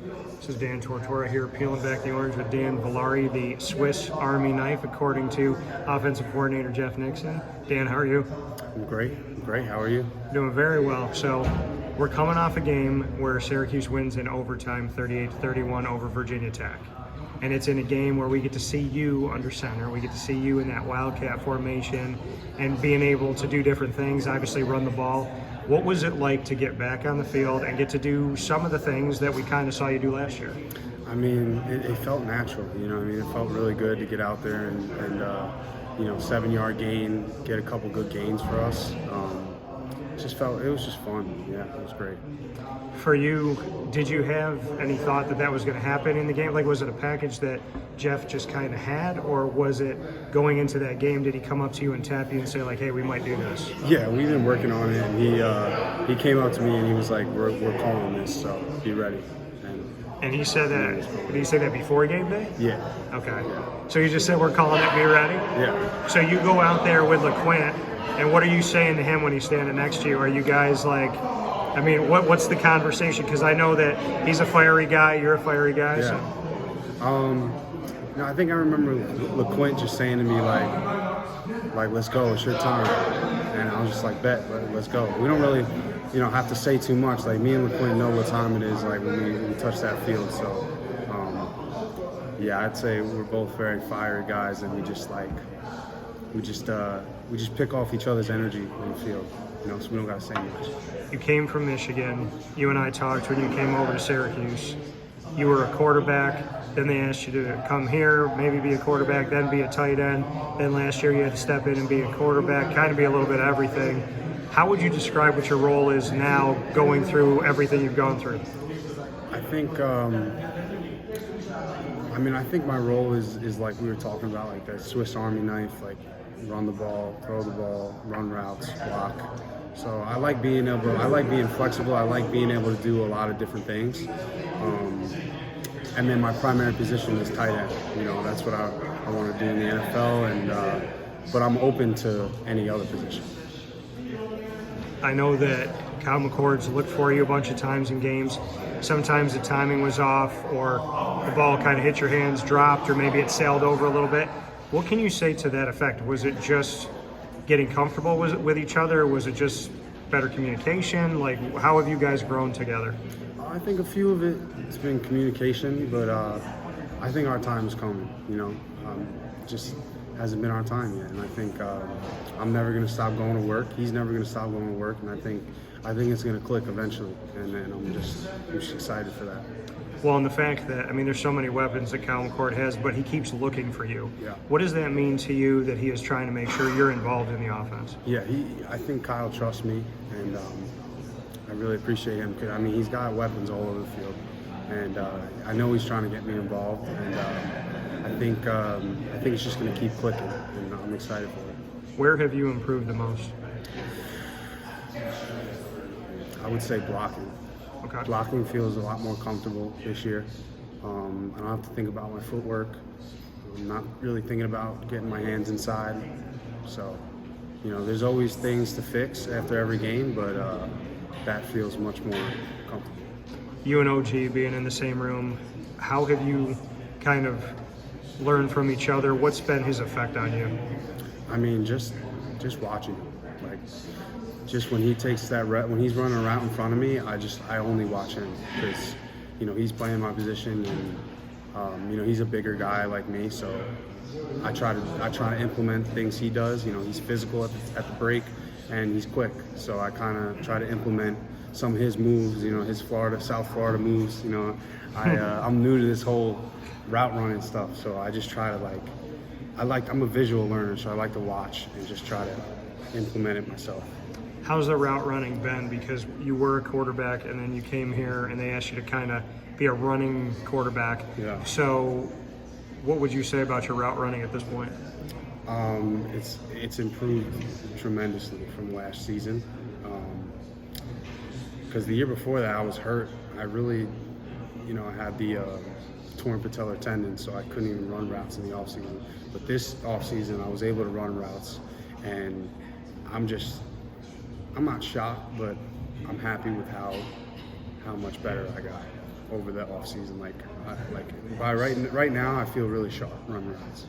This is Dan Tortora here, peeling back the orange with Dan Villari, the Swiss Army knife, according to offensive coordinator Jeff Nixon. Dan, how are you? I'm great. How are you? Doing very well. So we're coming off a game where Syracuse wins in overtime 38-31 over Virginia Tech. And it's in a game where we get to see you under center. We get to see you in that Wildcat formation and being able to do different things, obviously run the ball. What was it like to get back on the field and get to do some of the things that we kind of saw you do last year? I mean, it felt natural. It felt really good to get out there and 7-yard gain, get a couple good gains for us. It was just fun. Yeah, it was great. For you, did you have any thought that was going to happen in the game? Like, was it a package that Jeff just kind of had, or was it going into that game, did he come up to you and tap you and say, like, hey, we might do this? Yeah, we've been working on it, and he came up to me and he was like, we're calling this, so be ready. And he said that, did he say that before game day? Yeah. Okay. Yeah. So you just said, we're calling it, be ready? Yeah. So you go out there with LeQuint, and what are you saying to him when he's standing next to you? Are you guys like, I mean, what's the conversation? Because I know that he's a fiery guy, you're a fiery guy. Yeah. So. No, I think I remember LeQuint just saying to me, like, let's go, it's your time. And I was just like, bet, let's go. We don't really, have to say too much. Like, me and LeQuint know what time it is, like, when we touch that field. So, I'd say we're both very fiery guys, and we just pick off each other's energy on the field, so we don't got to say much. You came from Michigan. You and I talked when you came over to Syracuse. You were a quarterback. Then they asked you to come here, maybe be a quarterback, then be a tight end. Then last year you had to step in and be a quarterback, kind of be a little bit of everything. How would you describe what your role is now going through everything you've gone through? I think, I think my role is like we were talking about, like that Swiss Army knife, like run the ball, throw the ball, run routes, block. So I like being flexible. I like being able to do a lot of different things. And then my primary position is tight end. That's what I want to do in the NFL, but I'm open to any other position. I know that Kyle McCord's looked for you a bunch of times in games. Sometimes the timing was off, or the ball kind of hit your hands, dropped, or maybe it sailed over a little bit. What can you say to that effect? Was it just getting comfortable with each other? Was it just better communication? Like, how have you guys grown together? I think a few of it's been communication, but I think our time is coming. Just hasn't been our time yet, and I think I'm never going to stop going to work. He's never going to stop going to work, and I think it's going to click eventually, and I'm just excited for that. Well, and the fact that, there's so many weapons that Kyle McCord has, but he keeps looking for you. Yeah. What does that mean to you that he is trying to make sure you're involved in the offense? Yeah, I think Kyle trusts me, and I really appreciate him because he's got weapons all over the field, and I know he's trying to get me involved, and I think it's just going to keep clicking, and I'm excited for it. Where have you improved the most? I would say blocking. Okay. Blocking feels a lot more comfortable this year. I don't have to think about my footwork. I'm not really thinking about getting my hands inside. So, there's always things to fix after every game, but that feels much more comfortable. You and OG being in the same room, how have you kind of learned from each other? What's been his effect on you? Just watching him. Like, just when he takes that when he's running around in front of me, I only watch him because, he's playing my position, and he's a bigger guy like me, so I try to implement things he does. He's physical at the break, and he's quick, so I kind of try to implement some of his moves. His South Florida moves. I'm new to this whole route running stuff, so I just try to I'm a visual learner, so I like to watch and just try to implement it myself. How's the route running been? Because you were a quarterback and then you came here and they asked you to kind of be a running quarterback. Yeah. So what would you say about your route running at this point? It's improved tremendously from last season. Because the year before that I was hurt. I really, I had the torn patellar tendon, so I couldn't even run routes in the offseason. But this offseason I was able to run routes, and I'm not shocked, but I'm happy with how much better I got. over the off season. Like by right now, I feel really sharp running routes.